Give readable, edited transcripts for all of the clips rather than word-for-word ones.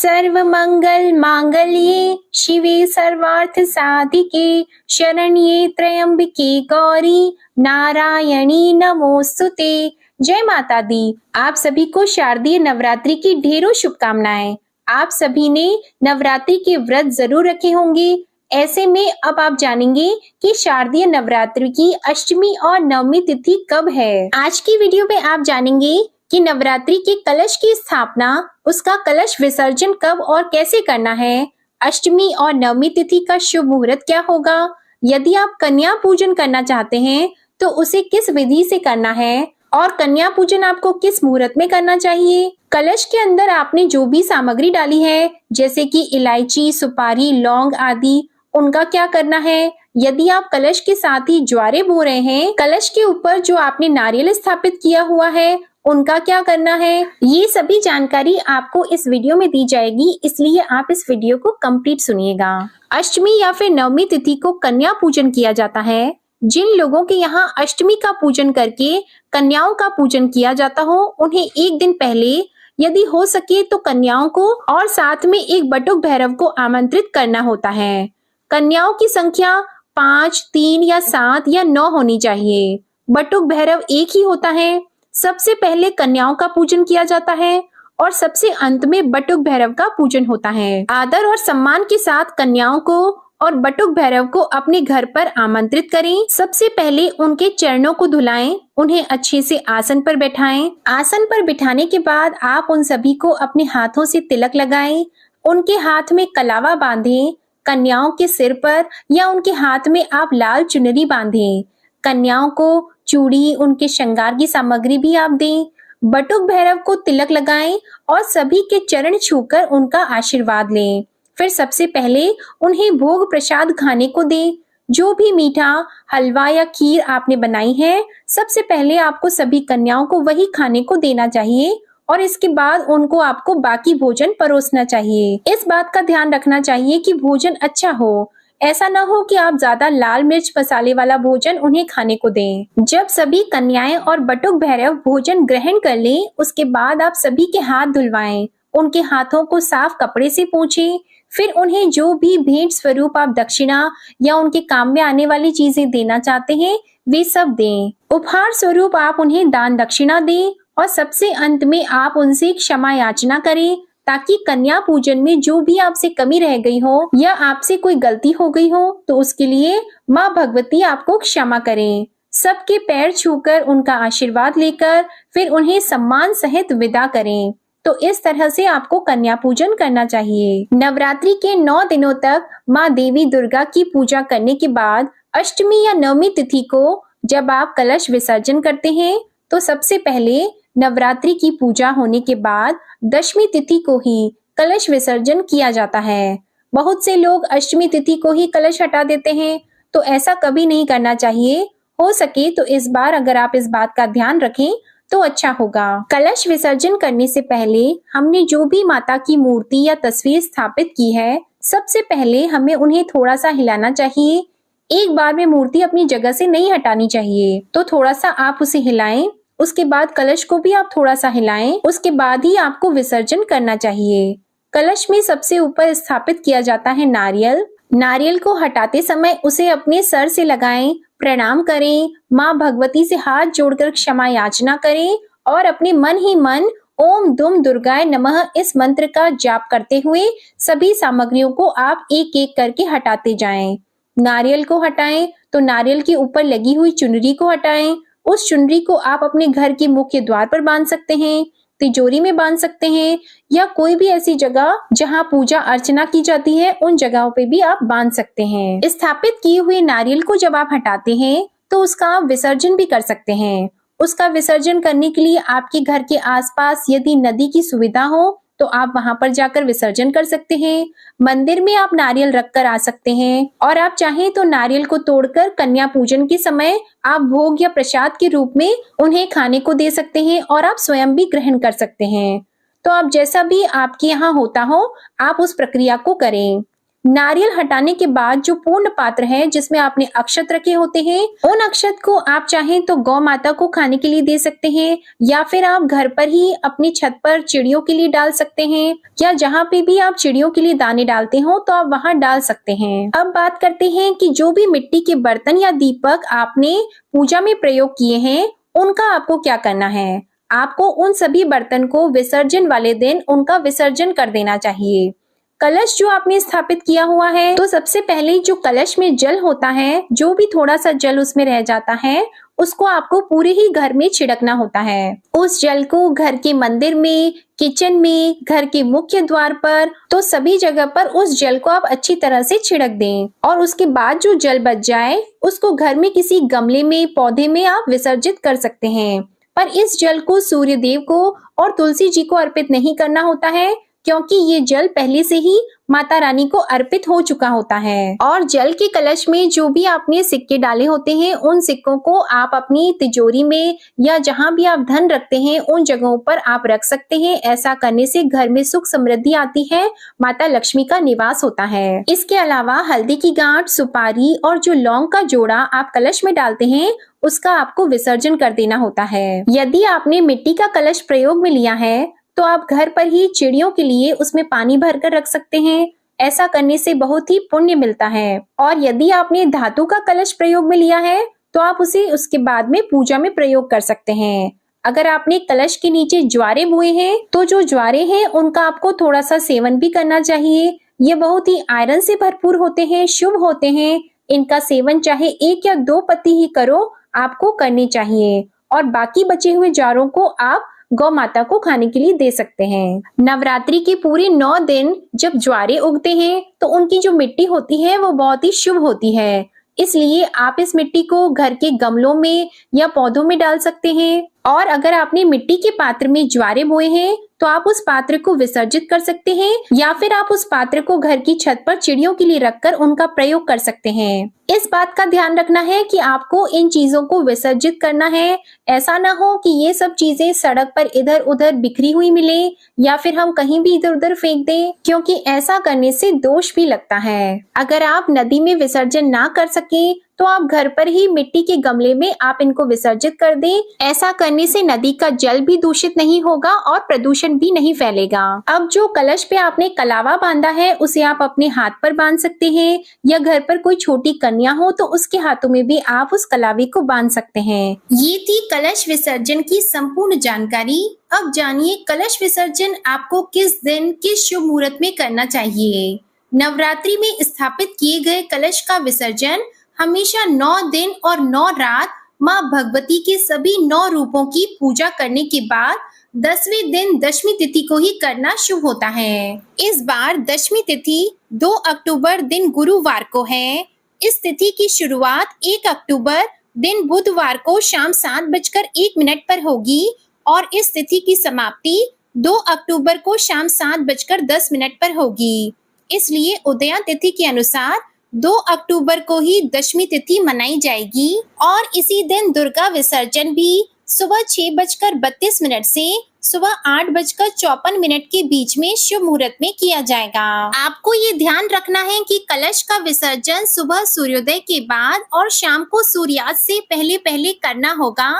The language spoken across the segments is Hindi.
सर्व मंगल मांगल्ये शिवे सर्वार्थ साधिके शरण्ये त्र्यंबके गौरी नारायणी नमोस्तुते। जय माता दी। आप सभी को शारदीय नवरात्रि की ढेरों शुभकामनाएं। आप सभी ने नवरात्रि के व्रत जरूर रखे होंगे। ऐसे में अब आप जानेंगे कि शारदीय नवरात्रि की अष्टमी और नवमी तिथि कब है। आज की वीडियो में आप जानेंगे कि नवरात्रि के कलश की स्थापना, उसका कलश विसर्जन कब और कैसे करना है, अष्टमी और नवमी तिथि का शुभ मुहूर्त क्या होगा, यदि आप कन्या पूजन करना चाहते हैं तो उसे किस विधि से करना है और कन्या पूजन आपको किस मुहूर्त में करना चाहिए। कलश के अंदर आपने जो भी सामग्री डाली है जैसे कि इलायची, सुपारी, लौंग आदि, उनका क्या करना है। यदि आप कलश के साथ ही ज्वारे बो रहे हैं, कलश के ऊपर जो आपने नारियल स्थापित किया हुआ है उनका क्या करना है, ये सभी जानकारी आपको इस वीडियो में दी जाएगी, इसलिए आप इस वीडियो को कंप्लीट सुनिएगा। अष्टमी या फिर नवमी तिथि को कन्या पूजन किया जाता है। जिन लोगों के यहाँ अष्टमी का पूजन करके कन्याओं का पूजन किया जाता हो, उन्हें एक दिन पहले यदि हो सके तो कन्याओं को और साथ में एक बटुक भैरव को आमंत्रित करना होता है। कन्याओं की संख्या 5, 3 या 7 या 9 होनी चाहिए। बटुक भैरव एक ही होता है। सबसे पहले कन्याओं का पूजन किया जाता है और सबसे अंत में बटुक भैरव का पूजन होता है। आदर और सम्मान के साथ कन्याओं को और बटुक भैरव को अपने घर पर आमंत्रित करें। सबसे पहले उनके चरणों को धुलाएं, उन्हें अच्छे से आसन पर बैठाएं। आसन पर बिठाने के बाद आप उन सभी को अपने हाथों से तिलक लगाएं। उनके हाथ में कलावा बांधें। कन्याओं के सिर पर या उनके हाथ में आप लाल चुनरी बांधें। कन्याओं को चूड़ी, उनके श्रृंगार की सामग्री भी आप दें। बटुक भैरव को तिलक लगाएं और सभी के चरण छूकर उनका आशीर्वाद लें। फिर सबसे पहले उन्हें भोग प्रसाद खाने को दें। जो भी मीठा, हलवा या खीर आपने बनाई है, सबसे पहले आपको सभी कन्याओं को वही खाने को देना चाहिए और इसके बाद उनको आपको बाकी भोजन परोसना चाहिए। इस बात का ध्यान रखना चाहिए कि भोजन अच्छा हो। ऐसा न हो कि आप ज्यादा लाल मिर्च मसाले वाला भोजन उन्हें खाने को दें। जब सभी कन्याएं और बटुक भैरव भोजन ग्रहण कर लें, उसके बाद आप सभी के हाथ धुलवाएं। उनके हाथों को साफ कपड़े से पोंछें। फिर उन्हें जो भी भेंट स्वरूप आप दक्षिणा या उनके काम में आने वाली चीजें देना चाहते हैं, वे सब दें। उपहार स्वरूप आप उन्हें दान दक्षिणा दें और सबसे अंत में आप उनसे क्षमा याचना करें, ताकि कन्या पूजन में जो भी आपसे कमी रह गई हो या आपसे कोई गलती हो गई हो तो उसके लिए माँ भगवती आपको क्षमा करें। सबके पैर छूकर उनका आशीर्वाद लेकर फिर उन्हें सम्मान सहित विदा करें। तो इस तरह से आपको कन्या पूजन करना चाहिए। नवरात्रि के 9 दिनों तक माँ देवी दुर्गा की पूजा करने के बाद अष्टमी या नवमी तिथि को जब आप कलश विसर्जन करते हैं तो सबसे पहले नवरात्रि की पूजा होने के बाद दशमी तिथि को ही कलश विसर्जन किया जाता है। बहुत से लोग अष्टमी तिथि को ही कलश हटा देते हैं, तो ऐसा कभी नहीं करना चाहिए। हो सके तो इस बार अगर आप इस बात का ध्यान रखें तो अच्छा होगा। कलश विसर्जन करने से पहले हमने जो भी माता की मूर्ति या तस्वीर स्थापित की है, सबसे पहले हमें उन्हें थोड़ा सा हिलाना चाहिए। एक बार में मूर्ति अपनी जगह से नहीं हटानी चाहिए, तो थोड़ा सा आप उसे हिलाएं। उसके बाद कलश को भी आप थोड़ा सा हिलाएं। उसके बाद ही आपको विसर्जन करना चाहिए। कलश में सबसे ऊपर स्थापित किया जाता है नारियल। नारियल को हटाते समय उसे अपने सर से लगाएं, प्रणाम करें, माँ भगवती से हाथ जोड़कर क्षमा याचना करें और अपने मन ही मन ओम दुम दुर्गाय नमः इस मंत्र का जाप करते हुए सभी सामग्रियों को आप एक एक करके हटाते जाएं। नारियल को हटाएं तो नारियल के ऊपर लगी हुई चुनरी को हटाएं। उस चुनरी को आप अपने घर के मुख्य द्वार पर बांध सकते हैं, तिजोरी में बांध सकते हैं या कोई भी ऐसी जगह जहां पूजा अर्चना की जाती है उन जगहों पे भी आप बांध सकते हैं। स्थापित किए हुए नारियल को जब आप हटाते हैं तो उसका आप विसर्जन भी कर सकते हैं। उसका विसर्जन करने के लिए आपके घर के आसपास यदि नदी की सुविधा हो तो आप वहां पर जाकर विसर्जन कर सकते हैं। मंदिर में आप नारियल रख कर आ सकते हैं और आप चाहें तो नारियल को तोड़कर कन्या पूजन के समय आप भोग या प्रसाद के रूप में उन्हें खाने को दे सकते हैं और आप स्वयं भी ग्रहण कर सकते हैं। तो आप जैसा भी आपके यहाँ होता हो आप उस प्रक्रिया को करें। नारियल हटाने के बाद जो पूर्ण पात्र है जिसमें आपने अक्षत रखे होते हैं, उन अक्षत को आप चाहें तो गौ माता को खाने के लिए दे सकते हैं, या फिर आप घर पर ही अपनी छत पर चिड़ियों के लिए डाल सकते हैं, या जहाँ पे भी आप चिड़ियों के लिए दाने डालते हो तो आप वहाँ डाल सकते हैं। अब बात करते हैं कि जो भी मिट्टी के बर्तन या दीपक आपने पूजा में प्रयोग किए हैं, उनका आपको क्या करना है। आपको उन सभी बर्तन को विसर्जन वाले दिन उनका विसर्जन कर देना चाहिए। कलश जो आपने स्थापित किया हुआ है, तो सबसे पहले जो कलश में जल होता है, जो भी थोड़ा सा जल उसमें रह जाता है, उसको आपको पूरे ही घर में छिड़कना होता है। उस जल को घर के मंदिर में, किचन में, घर के मुख्य द्वार पर, तो सभी जगह पर उस जल को आप अच्छी तरह से छिड़क दें। और उसके बाद जो जल बच जाए उसको घर में किसी गमले में, पौधे में आप विसर्जित कर सकते हैं। पर इस जल को सूर्य देव को और तुलसी जी को अर्पित नहीं करना होता है, क्योंकि ये जल पहले से ही माता रानी को अर्पित हो चुका होता है। और जल के कलश में जो भी आपने सिक्के डाले होते हैं, उन सिक्कों को आप अपनी तिजोरी में या जहां भी आप धन रखते हैं उन जगहों पर आप रख सकते हैं। ऐसा करने से घर में सुख समृद्धि आती है, माता लक्ष्मी का निवास होता है। इसके अलावा हल्दी की गांठ, सुपारी और जो लौंग का जोड़ा आप कलश में डालते हैं, उसका आपको विसर्जन कर देना होता है। यदि आपने मिट्टी का कलश प्रयोग में लिया है, तो आप घर पर ही चिड़ियों के लिए उसमें पानी भरकर रख सकते हैं। ऐसा करने से बहुत ही पुण्य मिलता है। और यदि आपने धातु का कलश प्रयोग में लिया है, तो आप उसे उसके बाद में पूजा में प्रयोग कर सकते हैं। अगर आपने कलश के नीचे ज्वारे बोए हैं, तो जो ज्वारे हैं उनका आपको थोड़ा सा सेवन भी करना चाहिए। ये बहुत ही आयरन से भरपूर होते हैं, शुभ होते हैं। इनका सेवन चाहे 1 या 2 पत्ती ही करो, आपको करनी चाहिए। और बाकी बचे हुए ज्वारों को आप गौ माता को खाने के लिए दे सकते हैं। नवरात्रि के पूरे 9 दिन जब ज्वारे उगते हैं, तो उनकी जो मिट्टी होती है वो बहुत ही शुभ होती है। इसलिए आप इस मिट्टी को घर के गमलों में या पौधों में डाल सकते हैं। और अगर आपने मिट्टी के पात्र में ज्वारे बोए हैं, तो आप उस पात्र को विसर्जित कर सकते हैं, या फिर आप उस पात्र को घर की छत पर चिड़ियों के लिए रखकर उनका प्रयोग कर सकते हैं। इस बात का ध्यान रखना है कि आपको इन चीजों को विसर्जित करना है। ऐसा ना हो कि ये सब चीजें सड़क पर इधर उधर बिखरी हुई मिले, या फिर हम कहीं भी इधर उधर फेंक दें, क्योंकि ऐसा करने से दोष भी लगता है। अगर आप नदी में विसर्जन ना कर सके, तो आप घर पर ही मिट्टी के गमले में आप इनको विसर्जित कर दें। ऐसा करने से नदी का जल भी दूषित नहीं होगा और प्रदूषण भी नहीं फैलेगा। अब जो कलश पे आपने कलावा बांधा है, उसे आप अपने हाथ पर बांध सकते हैं, या घर पर कोई छोटी कन्या हो तो उसके हाथों में भी आप उस कलावे को बांध सकते हैं। ये थी कलश विसर्जन की संपूर्ण जानकारी। अब जानिए कलश विसर्जन आपको किस दिन, किस शुभ मुहूर्त में करना चाहिए। नवरात्रि में स्थापित किए गए कलश का विसर्जन हमेशा 9 दिन और 9 रात माँ भगवती के सभी 9 रूपों की पूजा करने के बाद 10वें दिन दशमी तिथि को ही करना शुभ होता है। इस बार दशमी तिथि 2 अक्टूबर दिन गुरुवार को है। इस तिथि की शुरुआत 1 अक्टूबर दिन बुधवार को शाम 7:01 पर होगी और इस तिथि की समाप्ति 2 अक्टूबर को शाम 7:10 पर होगी। इसलिए उदया तिथि के अनुसार 2 अक्टूबर को ही दशमी तिथि मनाई जाएगी और इसी दिन दुर्गा विसर्जन भी सुबह 6:32 से सुबह 8:54 के बीच में शुभ मुहूर्त में किया जाएगा। आपको ये ध्यान रखना है कि कलश का विसर्जन सुबह सूर्योदय के बाद और शाम को सूर्यास्त से पहले पहले करना होगा।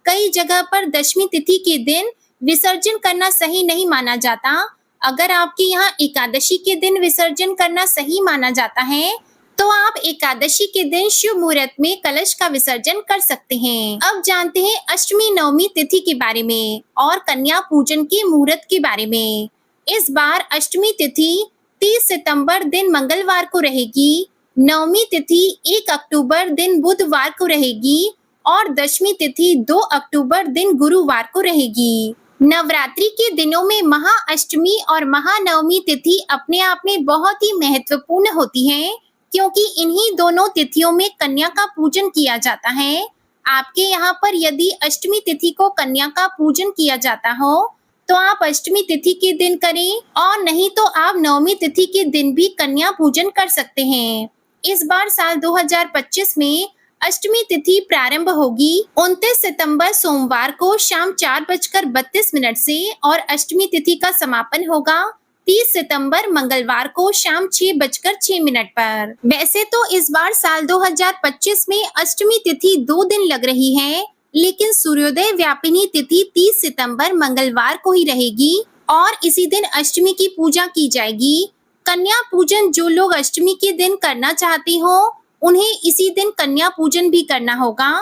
कई जगह पर दशमी तिथि के दिन विसर्जन करना सही नहीं माना जाता। अगर आपके यहाँ एकादशी के दिन विसर्जन करना सही माना जाता है, तो आप एकादशी के दिन शुभ मुहूर्त में कलश का विसर्जन कर सकते हैं। अब जानते हैं अष्टमी नवमी तिथि के बारे में और कन्या पूजन के मुहूर्त के बारे में। इस बार अष्टमी तिथि 30 सितंबर दिन मंगलवार को रहेगी, नवमी तिथि 1 अक्टूबर दिन बुधवार को रहेगी और दशमी तिथि 2 अक्टूबर दिन गुरुवार को रहेगी। नवरात्रि के दिनों में महाअष्टमी और महानवमी तिथि अपने आप में बहुत ही महत्वपूर्ण होती है, क्योंकि इन्हीं दोनों तिथियों में कन्या का पूजन किया जाता है। आपके यहाँ पर यदि अष्टमी तिथि को कन्या का पूजन किया जाता हो, तो आप अष्टमी तिथि के दिन करें और नहीं तो आप नवमी तिथि के दिन भी कन्या पूजन कर सकते हैं। इस बार साल 2025 में अष्टमी तिथि प्रारंभ होगी 29 सितंबर सोमवार को शाम 4:32 से और अष्टमी तिथि का समापन होगा 30 सितंबर मंगलवार को शाम 6:06 पर। वैसे तो इस बार साल 2025 में अष्टमी तिथि 2 दिन लग रही है, लेकिन सूर्योदय व्यापिनी तिथि 30 सितंबर मंगलवार को ही रहेगी और इसी दिन अष्टमी की पूजा की जाएगी। कन्या पूजन जो लोग अष्टमी के दिन करना चाहते हो, उन्हें इसी दिन कन्या पूजन भी करना होगा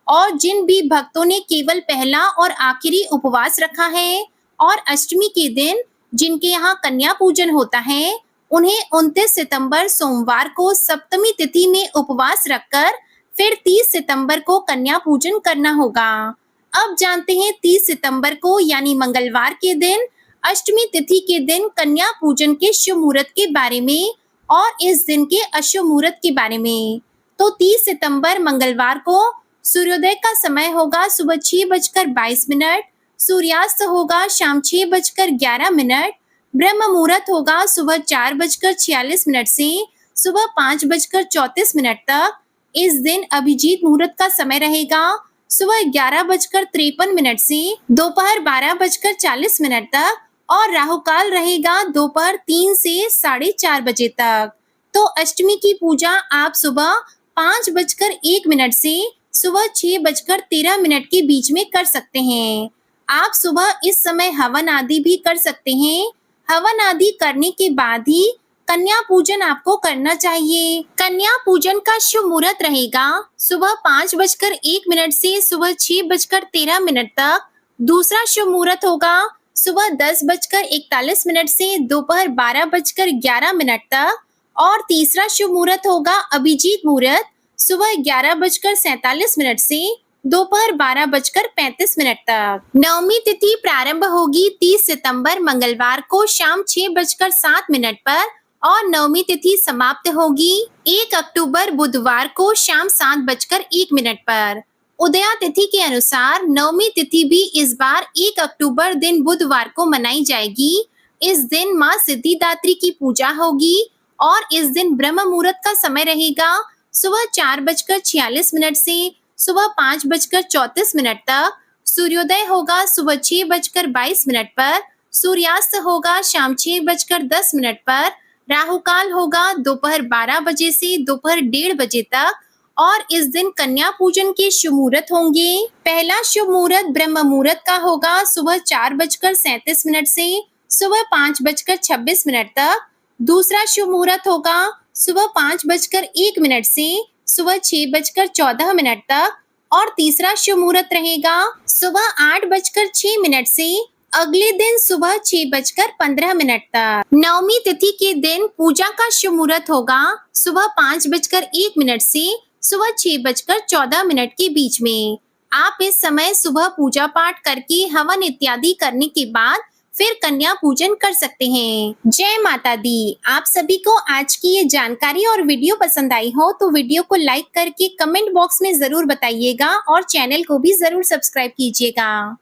और जिन भी भक्तों ने केवल पहला और आखिरी उपवास रखा है और अष्टमी के दिन जिनके यहाँ कन्या पूजन होता है, उन्हें 29 सितंबर सोमवार को सप्तमी तिथि में उपवास रखकर फिर 30 सितंबर को कन्या पूजन करना होगा। अब जानते हैं 30 सितंबर को यानी मंगलवार के दिन अष्टमी तिथि के दिन कन्या पूजन के शुभ मुहूर्त के बारे में और इस दिन के अशुभ मुहूर्त के बारे में। तो 30 सितंबर मंगलवार को सूर्योदय का समय होगा सुबह 6:22, सूर्यास्त होगा शाम 6:11, ब्रह्म मुहूर्त होगा सुबह 4:46 से सुबह 5:34 तक। इस दिन अभिजीत मुहूर्त का समय रहेगा सुबह 11:53 से दोपहर 12:40 तक और राहु काल रहेगा दोपहर 3 से 4:30 बजे तक। तो अष्टमी की पूजा आप सुबह 5:01 से सुबह 6:13 के बीच में कर सकते हैं। आप सुबह इस समय हवन आदि भी कर सकते हैं। हवन आदि करने के बाद ही कन्या पूजन आपको करना चाहिए। कन्या पूजन का शुभ मुहूर्त रहेगा सुबह 5:01 से सुबह 6:13 तक। दूसरा शुभ मुहूर्त होगा सुबह 10:41 से दोपहर 12:11 तक और तीसरा शुभ मुहूर्त होगा अभिजीत मुहूर्त सुबह 11:47 से दोपहर 12:35 तक। नवमी तिथि प्रारंभ होगी 30 सितंबर मंगलवार को शाम 6:07 पर और नवमी तिथि समाप्त होगी 1 अक्टूबर बुधवार को शाम 7:01 पर। उदया तिथि के अनुसार नवमी तिथि भी इस बार 1 अक्टूबर दिन बुधवार को मनाई जाएगी। इस दिन माँ सिद्धिदात्री की पूजा होगी और इस दिन ब्रह्म मुहूर्त का समय रहेगा सुबह 4:46 से सुबह 5:34 तक। सूर्योदय होगा सुबह 6:22 पर, सूर्यास्त होगा शाम 6:10 पर, राहु काल होगा दोपहर 12 बजे से दोपहर 1:30 बजे तक और इस दिन कन्या पूजन के शुभ मुहूर्त होंगे। पहला शुभ मुहूर्त ब्रह्म मुहूर्त का होगा सुबह 4:37 से सुबह 5:26 तक। दूसरा शुभ मुहूर्त होगा सुबह 5:01 से सुबह 6:14 तक और तीसरा शुभ मुहूर्त रहेगा सुबह 8:06 से अगले दिन सुबह 6:15 तक। नवमी तिथि के दिन पूजा का शुभ मुहूर्त होगा सुबह 5:01 से सुबह 6:14 के बीच में। आप इस समय सुबह पूजा पाठ करके हवन इत्यादि करने के बाद फिर कन्या पूजन कर सकते हैं। जय माता दी। आप सभी को आज की ये जानकारी और वीडियो पसंद आई हो तो वीडियो को लाइक करके कमेंट बॉक्स में जरूर बताइएगा और चैनल को भी जरूर सब्सक्राइब कीजिएगा।